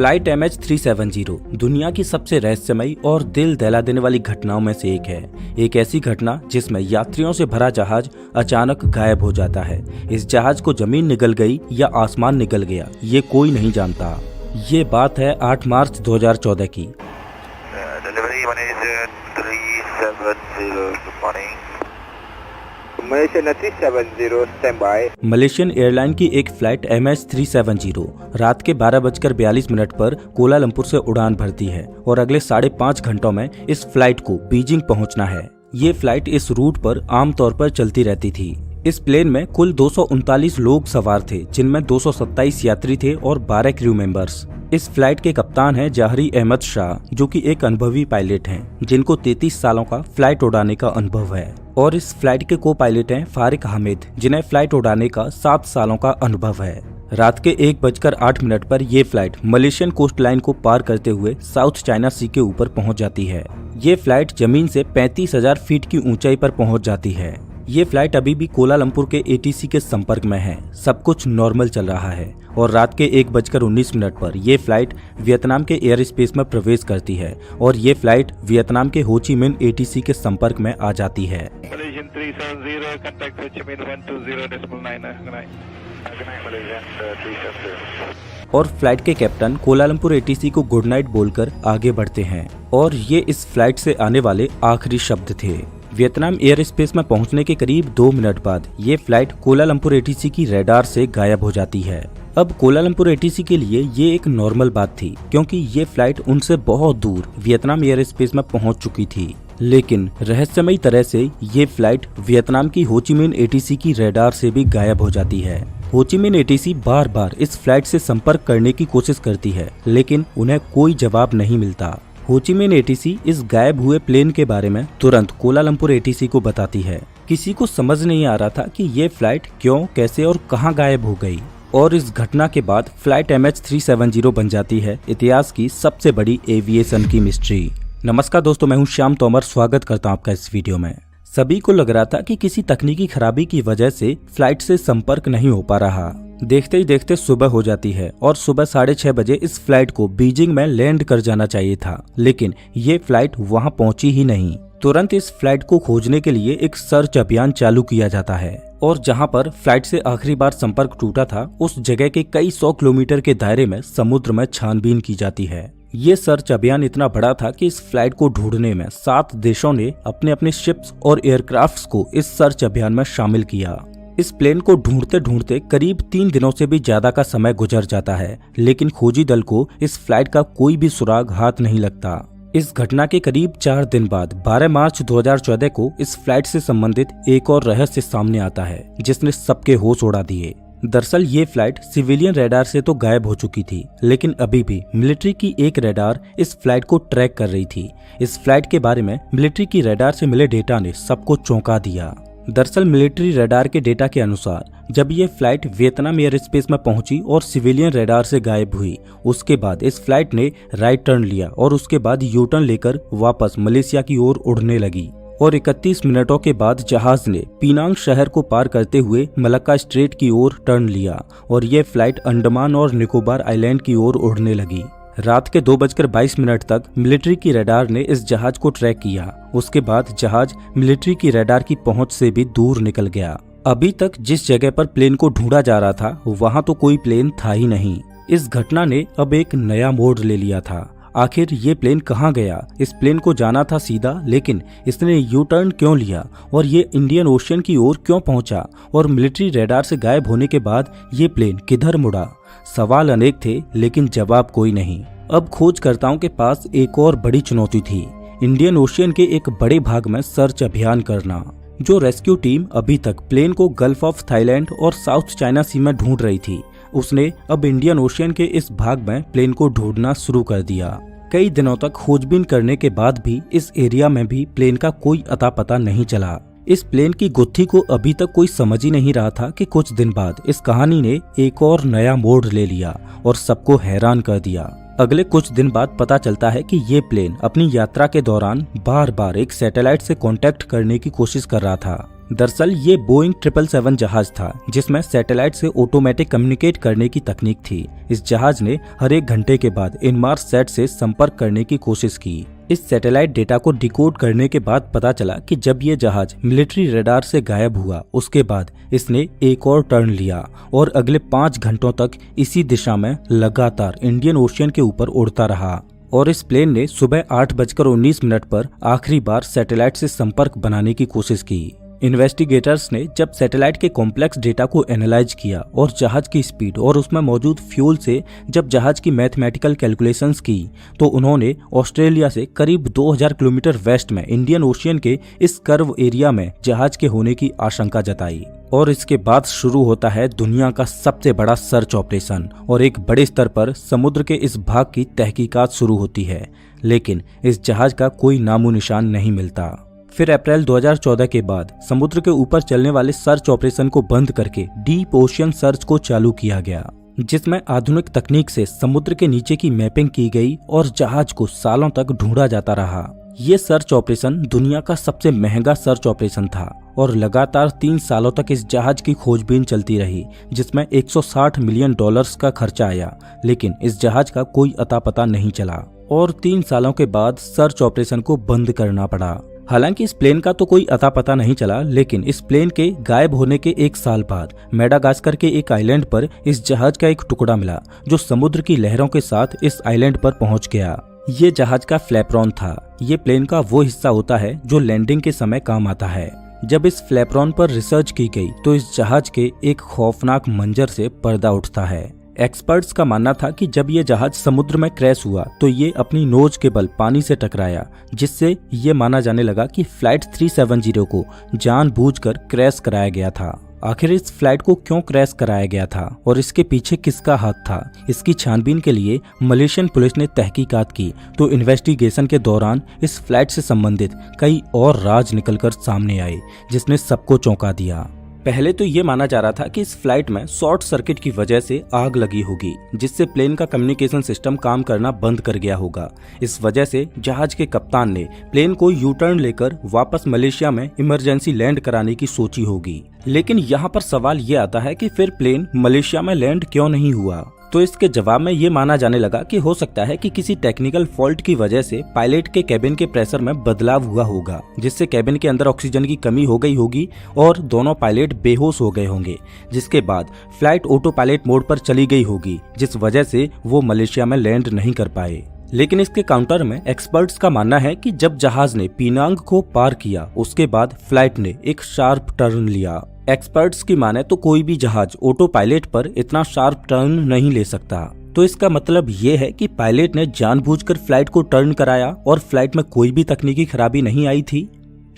Flight MH370 दुनिया की सबसे रहस्यमयी और दिल दहला देने वाली घटनाओं में से एक है। एक ऐसी घटना जिसमें यात्रियों से भरा जहाज अचानक गायब हो जाता है। इस जहाज को जमीन निगल गई या आसमान निगल गया, ये कोई नहीं जानता। ये बात है 8 मार्च 2014 की। मलेशियन एयरलाइन की एक फ्लाइट MH370 रात के 12:42 पर कोलालंपुर से उड़ान भरती है और अगले 5.5 घंटों में इस फ्लाइट को बीजिंग पहुंचना है। ये फ्लाइट इस रूट पर आमतौर पर चलती रहती थी। इस प्लेन में कुल 239 लोग सवार थे, जिनमें 227 यात्री थे और 12 क्रू मेंबर्स। इस फ्लाइट के कप्तान हैं जहरी अहमद शाह, जो कि एक अनुभवी पायलट हैं, जिनको 33 सालों का फ्लाइट उड़ाने का अनुभव है। और इस फ्लाइट के को पायलट हैं फारिक हामिद, जिन्हें फ्लाइट उड़ाने का 7 सालों का अनुभव है। रात के 1:08 पर ये फ्लाइट मलेशियन कोस्ट लाइन को पार करते हुए साउथ चाइना सी के ऊपर पहुंच जाती है। ये फ्लाइट जमीन से 35,000 फीट की ऊंचाई पर पहुंच जाती है। ये फ्लाइट अभी भी कोलालंपुर के ATC के संपर्क में है। सब कुछ नॉर्मल चल रहा है और रात के 1:19 पर यह फ्लाइट वियतनाम के एयर स्पेस में प्रवेश करती है और ये फ्लाइट वियतनाम के हो ची मिन ATC के संपर्क में आ जाती है। और फ्लाइट के कैप्टन कोलालंपुर ATC को गुड नाइट बोलकर आगे बढ़ते हैं और ये इस फ्लाइट से आने वाले आखिरी शब्द थे। वियतनाम एयर स्पेस में पहुंचने के करीब 2 मिनट बाद ये फ्लाइट कोलालंपुर ATC की रडार से गायब हो जाती है। अब कोलालंपुर ATC के लिए ये एक नॉर्मल बात थी, क्योंकि ये फ्लाइट उनसे बहुत दूर वियतनाम एयर स्पेस में पहुंच चुकी थी। लेकिन रहस्यमयी तरह से ये फ्लाइट वियतनाम की हो ची मिन ATC की रडार से भी गायब हो जाती है। हो ची मिन ATC बार बार इस फ्लाइट से संपर्क करने की कोशिश करती है, लेकिन उन्हें कोई जवाब नहीं मिलता। हो ची मिन ATC इस गायब हुए प्लेन के बारे में तुरंत कोलालंपुर ATC को बताती है। किसी को समझ नहीं आ रहा था कि ये फ्लाइट क्यों, कैसे और कहां गायब हो गई। और इस घटना के बाद फ्लाइट MH370 बन जाती है इतिहास की सबसे बड़ी एविएशन की मिस्ट्री। नमस्कार दोस्तों, मैं हूं श्याम तोमर, स्वागत करता हूं आपका इस वीडियो में। सभी को लग रहा था कि किसी तकनीकी खराबी की वजह से फ्लाइट से संपर्क नहीं हो पा रहा। देखते ही देखते सुबह हो जाती है और सुबह 6:30 बजे इस फ्लाइट को बीजिंग में लैंड कर जाना चाहिए था, लेकिन ये फ्लाइट वहां पहुंची ही नहीं। तुरंत इस फ्लाइट को खोजने के लिए एक सर्च अभियान चालू किया जाता है और जहां पर फ्लाइट से आखिरी बार संपर्क टूटा था, उस जगह के कई 100 किलोमीटर के दायरे में समुद्र में छानबीन की जाती है। ये सर्च अभियान इतना बड़ा था कि इस फ्लाइट को ढूंढने में 7 देशों ने अपने अपने शिप्स और एयरक्राफ्ट्स को इस सर्च अभियान में शामिल किया। इस प्लेन को ढूंढते ढूंढते करीब 3 दिनों से भी ज्यादा का समय गुजर जाता है, लेकिन खोजी दल को इस फ्लाइट का कोई भी सुराग हाथ नहीं लगता। इस घटना के करीब 4 दिन बाद 12 मार्च 2014 को इस फ्लाइट से संबंधित एक और रहस्य सामने आता है, जिसने सबके होश उड़ा दिए। दरअसल ये फ्लाइट सिविलियन रडार से तो गायब हो चुकी थी, लेकिन अभी भी मिलिट्री की एक रडार इस फ्लाइट को ट्रैक कर रही थी। इस फ्लाइट के बारे में मिलिट्री की रडार से मिले डेटा ने सबको चौंका दिया। दरअसल मिलिट्री रडार के डेटा के अनुसार जब ये फ्लाइट वियतनाम एयर स्पेस में पहुंची और सिविलियन रडार से गायब हुई, उसके बाद इस फ्लाइट ने राइट टर्न लिया और उसके बाद यू टर्न लेकर वापस मलेशिया की ओर उड़ने लगी। और 31 मिनटों के बाद जहाज ने पिनांग शहर को पार करते हुए मलक्का स्ट्रेट की ओर टर्न लिया और ये फ्लाइट अंडमान और निकोबार आइलैंड की ओर उड़ने लगी। रात के 2:22 तक मिलिट्री की रडार ने इस जहाज को ट्रैक किया। उसके बाद जहाज मिलिट्री की रडार की पहुंच से भी दूर निकल गया। अभी तक जिस जगह पर प्लेन को ढूंढा जा रहा था, वहां तो कोई प्लेन था ही नहीं। इस घटना ने अब एक नया मोड़ ले लिया था। आखिर ये प्लेन कहाँ गया? इस प्लेन को जाना था सीधा, लेकिन इसने यू टर्न क्यों लिया और ये इंडियन ओशियन की ओर क्यों पहुंचा? और मिलिट्री रडार से गायब होने के बाद ये प्लेन किधर मुड़ा? सवाल अनेक थे, लेकिन जवाब कोई नहीं। अब खोजकर्ताओं के पास एक और बड़ी चुनौती थी, इंडियन ओशियन के एक बड़े भाग में सर्च अभियान करना। जो रेस्क्यू टीम अभी तक प्लेन को गल्फ ऑफ थाईलैंड और साउथ चाइना सी में ढूंढ रही थी, उसने अब इंडियन ओशियन के इस भाग में प्लेन को ढूंढना शुरू कर दिया। कई दिनों तक खोजबीन करने के बाद भी इस एरिया में भी प्लेन का कोई अता पता नहीं चला। इस प्लेन की गुत्थी को अभी तक कोई समझ ही नहीं रहा था कि कुछ दिन बाद इस कहानी ने एक और नया मोड़ ले लिया और सबको हैरान कर दिया। अगले कुछ दिन बाद पता चलता है कि ये प्लेन अपनी यात्रा के दौरान बार बार एक सैटेलाइट से कांटेक्ट करने की कोशिश कर रहा था। दरअसल ये बोइंग 777 जहाज था जिसमें सैटेलाइट से ऑटोमेटिक कम्युनिकेट करने की तकनीक थी। इस जहाज ने हर एक घंटे के बाद इनमार्सैट से संपर्क करने की कोशिश की। इस सैटेलाइट डेटा को डिकोड करने के बाद पता चला कि जब ये जहाज मिलिट्री रडार से गायब हुआ उसके बाद इसने एक और टर्न लिया और अगले 5 घंटों तक इसी दिशा में लगातार इंडियन ओशियन के ऊपर उड़ता रहा और इस प्लेन ने सुबह 8:19 पर आखिरी बार सैटेलाइट से संपर्क बनाने की कोशिश की। इन्वेस्टिगेटर्स ने जब सैटेलाइट के कॉम्प्लेक्स डेटा को एनालाइज किया और जहाज की स्पीड और उसमें मौजूद फ्यूल से जब जहाज की मैथमेटिकल कैलकुलेशंस की तो उन्होंने ऑस्ट्रेलिया से करीब 2000 किलोमीटर वेस्ट में इंडियन ओशियन के इस कर्व एरिया में जहाज के होने की आशंका जताई। और इसके बाद शुरू होता है दुनिया का सबसे बड़ा सर्च ऑपरेशन और एक बड़े स्तर पर समुद्र के इस भाग की तहकीकात शुरू होती है, लेकिन इस जहाज का कोई नामो निशान नहीं मिलता। फिर अप्रैल 2014 के बाद समुद्र के ऊपर चलने वाले सर्च ऑपरेशन को बंद करके डीप ओशियन सर्च को चालू किया गया, जिसमें आधुनिक तकनीक से समुद्र के नीचे की मैपिंग की गई और जहाज को सालों तक ढूंढा जाता रहा। ये सर्च ऑपरेशन दुनिया का सबसे महंगा सर्च ऑपरेशन था और लगातार 3 सालों तक इस जहाज की खोजबीन चलती रही, जिसमें $160 मिलियन का खर्चा आया, लेकिन इस जहाज का कोई अता पता नहीं चला और 3 सालों के बाद सर्च ऑपरेशन को बंद करना पड़ा। हालांकि इस प्लेन का तो कोई अता पता नहीं चला, लेकिन इस प्लेन के गायब होने के 1 साल बाद मेडागास्कर के एक आइलैंड पर इस जहाज का एक टुकड़ा मिला जो समुद्र की लहरों के साथ इस आइलैंड पर पहुंच गया। ये जहाज का फ्लैपरॉन था। ये प्लेन का वो हिस्सा होता है जो लैंडिंग के समय काम आता है। जब इस फ्लैपरॉन पर रिसर्च की गई तो इस जहाज के एक खौफनाक मंजर से पर्दा उठता है। एक्सपर्ट्स का मानना था कि जब ये जहाज समुद्र में क्रैश हुआ तो ये अपनी नोज के बल पानी से टकराया, जिससे ये माना जाने लगा कि फ्लाइट 370 को जानबूझकर क्रैश कराया गया था। आखिर इस फ्लाइट को क्यों क्रैश कराया गया था और इसके पीछे किसका हाथ था, इसकी छानबीन के लिए मलेशियन पुलिस ने तहकीकात की तो इन्वेस्टिगेशन के दौरान इस फ्लाइट से संबंधित कई और राज निकलकर सामने आए, जिसने सबको चौंका दिया। पहले तो ये माना जा रहा था कि इस फ्लाइट में शॉर्ट सर्किट की वजह से आग लगी होगी, जिससे प्लेन का कम्युनिकेशन सिस्टम काम करना बंद कर गया होगा। इस वजह से जहाज के कप्तान ने प्लेन को यू टर्न लेकर वापस मलेशिया में इमरजेंसी लैंड कराने की सोची होगी। लेकिन यहाँ पर सवाल ये आता है कि फिर प्लेन मलेशिया में लैंड क्यों नहीं हुआ? तो इसके जवाब में ये माना जाने लगा कि हो सकता है कि किसी टेक्निकल फॉल्ट की वजह से पायलट के कैबिन के प्रेशर में बदलाव हुआ होगा, जिससे कैबिन के अंदर ऑक्सीजन की कमी हो गई होगी और दोनों पायलट बेहोश हो गए होंगे, जिसके बाद फ्लाइट ऑटो पायलट मोड पर चली गई होगी, जिस वजह से वो मलेशिया में लैंड नहीं कर पाए। लेकिन इसके काउंटर में एक्सपर्ट्स का मानना है कि जब जहाज ने पिनांग को पार किया उसके बाद फ्लाइट ने एक शार्प टर्न लिया। एक्सपर्ट्स की माने तो कोई भी जहाज ऑटो पायलट पर इतना शार्प टर्न नहीं ले सकता। तो इसका मतलब ये है कि पायलट ने जानबूझकर फ्लाइट को टर्न कराया और फ्लाइट में कोई भी तकनीकी खराबी नहीं आई थी।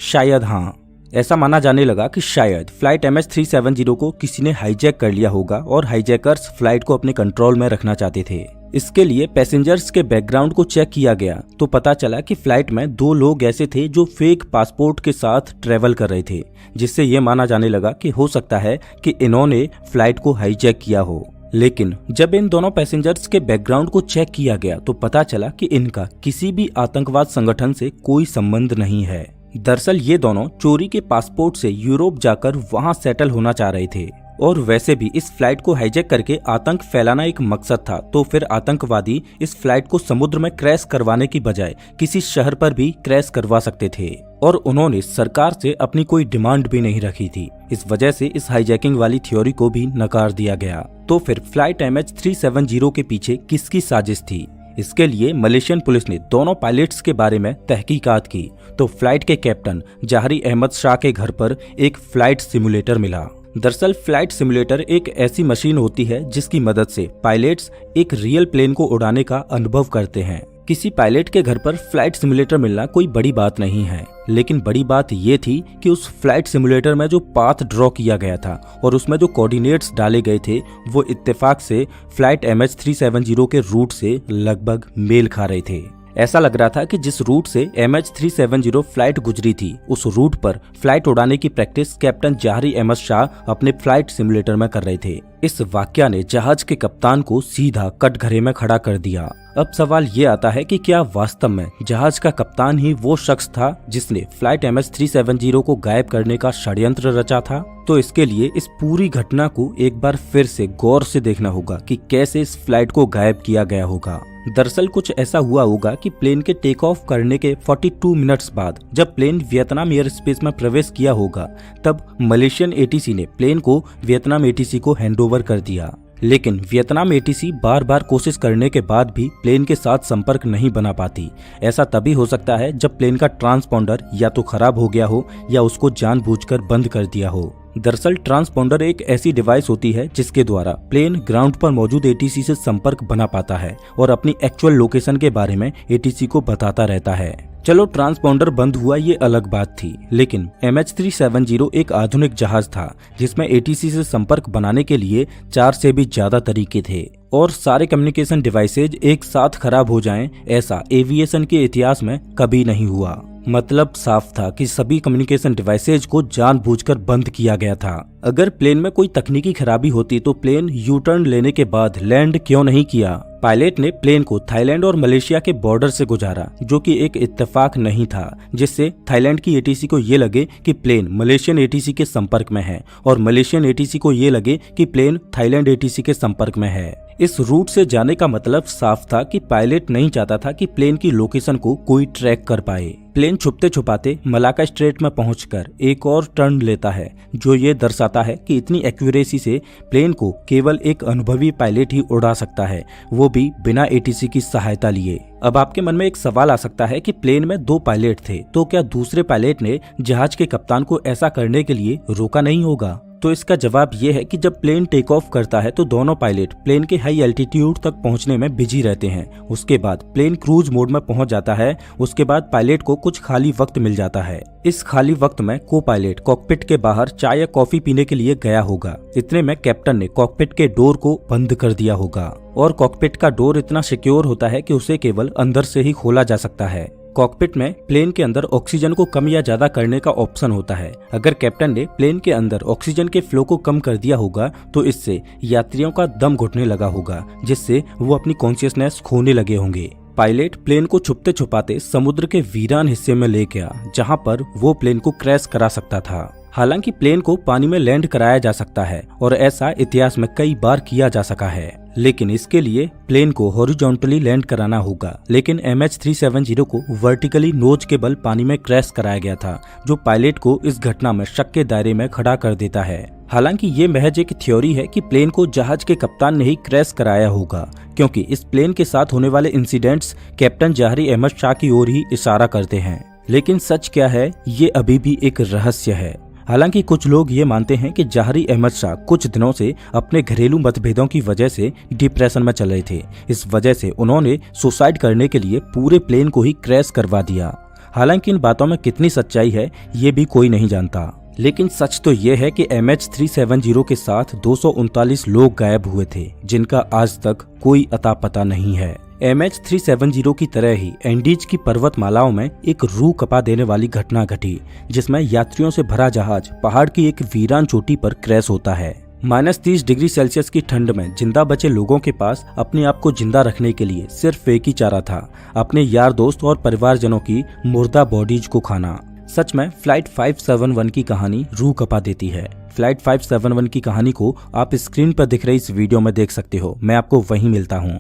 शायद हाँ, ऐसा माना जाने लगा कि शायद फ्लाइट MH370 को किसी ने हाईजैक कर लिया होगा और हाईजैकर्स फ्लाइट को अपने कंट्रोल में रखना चाहते थे। इसके लिए पैसेंजर्स के बैकग्राउंड को चेक किया गया तो पता चला कि फ्लाइट में 2 लोग ऐसे थे जो फेक पासपोर्ट के साथ ट्रेवल कर रहे थे, जिससे ये माना जाने लगा कि हो सकता है कि इन्होंने फ्लाइट को हाईजैक किया हो। लेकिन जब इन दोनों पैसेंजर्स के बैकग्राउंड को चेक किया गया तो पता चला कि इनका किसी भी आतंकवाद संगठन से कोई संबंध नहीं है। दरअसल ये दोनों चोरी के पासपोर्ट से यूरोप जाकर वहां सेटल होना चाह रहे थे और वैसे भी इस फ्लाइट को हाईजैक करके आतंक फैलाना एक मकसद था, तो फिर आतंकवादी इस फ्लाइट को समुद्र में क्रैश करवाने की बजाय किसी शहर पर भी क्रैश करवा सकते थे और उन्होंने सरकार से अपनी कोई डिमांड भी नहीं रखी थी। इस वजह से इस हाईजैकिंग वाली थ्योरी को भी नकार दिया गया। तो फिर फ्लाइट MH370 के पीछे किसकी साजिश थी? इसके लिए मलेशियन पुलिस ने दोनों पायलट्स के बारे में तहकीकात की तो फ्लाइट के कैप्टन जहरी अहमद शाह के घर पर एक फ्लाइट सिमुलेटर मिला। दरअसल फ्लाइट सिमुलेटर एक ऐसी मशीन होती है जिसकी मदद से पायलट्स एक रियल प्लेन को उड़ाने का अनुभव करते हैं। किसी पायलट के घर पर फ्लाइट सिमुलेटर मिलना कोई बड़ी बात नहीं है, लेकिन बड़ी बात ये थी कि उस फ्लाइट सिमुलेटर में जो पाथ ड्रॉ किया गया था और उसमें जो कोऑर्डिनेट्स डाले गए थे वो इत्तेफाक से फ्लाइट MH370 के रूट से लगभग मेल खा रहे थे। ऐसा लग रहा था कि जिस रूट से MH370 फ्लाइट गुजरी थी उस रूट पर फ्लाइट उड़ाने की प्रैक्टिस कैप्टन जहारी अहमद शाह अपने फ्लाइट सिमुलेटर में कर रहे थे। इस वाकया ने जहाज के कप्तान को सीधा कटघरे में खड़ा कर दिया। अब सवाल ये आता है कि क्या वास्तव में जहाज का कप्तान ही वो शख्स था जिसने फ्लाइट MH370 को गायब करने का षड्यंत्र रचा था? तो इसके लिए इस पूरी घटना को एक बार फिर से गौर से देखना होगा कि कैसे इस फ्लाइट को गायब किया गया होगा। दरअसल कुछ ऐसा हुआ होगा कि प्लेन के टेक ऑफ करने के 42 मिनट्स बाद जब प्लेन वियतनाम एयर स्पेस में प्रवेश किया होगा तब मलेशियन ATC ने प्लेन को वियतनाम ATC को हैंडओवर कर दिया। लेकिन वियतनाम ATC बार बार कोशिश करने के बाद भी प्लेन के साथ संपर्क नहीं बना पाती। ऐसा तभी हो सकता है जब प्लेन का ट्रांसपॉन्डर या तो खराब हो गया हो या उसको जानबूझकर बंद कर दिया हो। दरअसल ट्रांसपॉन्डर एक ऐसी डिवाइस होती है जिसके द्वारा प्लेन ग्राउंड पर मौजूद ATC से संपर्क बना पाता है और अपनी एक्चुअल लोकेशन के बारे में ATC को बताता रहता है। चलो ट्रांसपॉन्डर बंद हुआ ये अलग बात थी, लेकिन MH370 एक आधुनिक जहाज था जिसमें ATC से संपर्क बनाने के लिए 4 से भी ज्यादा तरीके थे और सारे कम्युनिकेशन डिवाइसेज एक साथ खराब हो जाएं, ऐसा एविएशन के इतिहास में कभी नहीं हुआ। मतलब साफ था कि सभी कम्युनिकेशन डिवाइसेज को जानबूझकर बंद किया गया था। अगर प्लेन में कोई तकनीकी खराबी होती तो प्लेन यू टर्न लेने के बाद लैंड क्यों नहीं किया? पायलट ने प्लेन को थाईलैंड और मलेशिया के बॉर्डर से गुजारा, जो कि एक इत्तेफाक नहीं था, जिससे थाईलैंड की ATC को ये लगे कि प्लेन मलेशियन ATC के संपर्क में है और मलेशियन ATC को ये लगे कि प्लेन थाईलैंड ATC के संपर्क में है। इस रूट से जाने का मतलब साफ था कि पायलट नहीं चाहता था कि प्लेन की लोकेशन को कोई ट्रैक कर पाए। प्लेन छुपते छुपाते मलाका स्ट्रेट में पहुंचकर एक और टर्न लेता है, जो ये दर्शाता है कि इतनी एक्यूरेसी से प्लेन को केवल एक अनुभवी पायलट ही उड़ा सकता है, वो भी बिना ATC की सहायता लिए। अब आपके मन में एक सवाल आ सकता है कि प्लेन में 2 पायलट थे, तो क्या दूसरे पायलट ने जहाज के कप्तान को ऐसा करने के लिए रोका नहीं होगा? तो इसका जवाब ये है कि जब प्लेन टेक ऑफ करता है तो दोनों पायलट प्लेन के हाई एल्टीट्यूड तक पहुंचने में बिजी रहते हैं। उसके बाद प्लेन क्रूज मोड में पहुंच जाता है। उसके बाद पायलट को कुछ खाली वक्त मिल जाता है। इस खाली वक्त में को पायलट कॉकपिट के बाहर चाय या कॉफी पीने के लिए गया होगा। इतने में कैप्टन ने कॉकपिट के डोर को बंद कर दिया होगा और कॉकपिट का डोर इतना सिक्योर होता है कि उसे केवल अंदर से ही खोला जा सकता है। कॉकपिट में प्लेन के अंदर ऑक्सीजन को कम या ज्यादा करने का ऑप्शन होता है। अगर कैप्टन ने प्लेन के अंदर ऑक्सीजन के फ्लो को कम कर दिया होगा तो इससे यात्रियों का दम घुटने लगा होगा, जिससे वो अपनी कॉन्शियसनेस खोने लगे होंगे। पायलट प्लेन को छुपते छुपाते समुद्र के वीरान हिस्से में ले गया, जहां पर वो प्लेन को क्रैश करा सकता था। हालांकि प्लेन को पानी में लैंड कराया जा सकता है और ऐसा इतिहास में कई बार किया जा सका है, लेकिन इसके लिए प्लेन को हॉरिजॉन्टली लैंड कराना होगा। लेकिन MH370 को वर्टिकली नोज के बल पानी में क्रैश कराया गया था, जो पायलट को इस घटना में शक के दायरे में खड़ा कर देता है। हालांकि ये महज एक थ्योरी है कि प्लेन को जहाज के कप्तान ने ही क्रैश कराया होगा, क्योंकि इस प्लेन के साथ होने वाले इंसिडेंट्स कैप्टन जहारी अहमद शाह की ओर ही इशारा करते हैं। लेकिन सच क्या है, ये अभी भी एक रहस्य है। हालांकि कुछ लोग ये मानते हैं कि जहारी अहमद शाह कुछ दिनों से अपने घरेलू मतभेदों की वजह से डिप्रेशन में चल रहे थे। इस वजह से उन्होंने सुसाइड करने के लिए पूरे प्लेन को ही क्रैश करवा दिया। हालांकि इन बातों में कितनी सच्चाई है ये भी कोई नहीं जानता, लेकिन सच तो ये है कि MH370 के साथ 239 लोग गायब हुए थे, जिनका आज तक कोई अता पता नहीं है। MH370 की तरह ही एंडीज की पर्वतमालाओं में एक रूह कपा देने वाली घटना घटी, जिसमें यात्रियों से भरा जहाज पहाड़ की एक वीरान चोटी पर क्रैश होता है। -30 डिग्री सेल्सियस की ठंड में जिंदा बचे लोगों के पास अपने आप को जिंदा रखने के लिए सिर्फ एक ही चारा था, अपने यार दोस्त और परिवारजनों की मुर्दा बॉडीज को खाना। सच में फ्लाइट 571 की कहानी रूह कपा देती है। फ्लाइट 571 की कहानी को आप स्क्रीन पर दिख रही इस वीडियो में देख सकते हो। मैं आपको वहीं मिलता हूँ।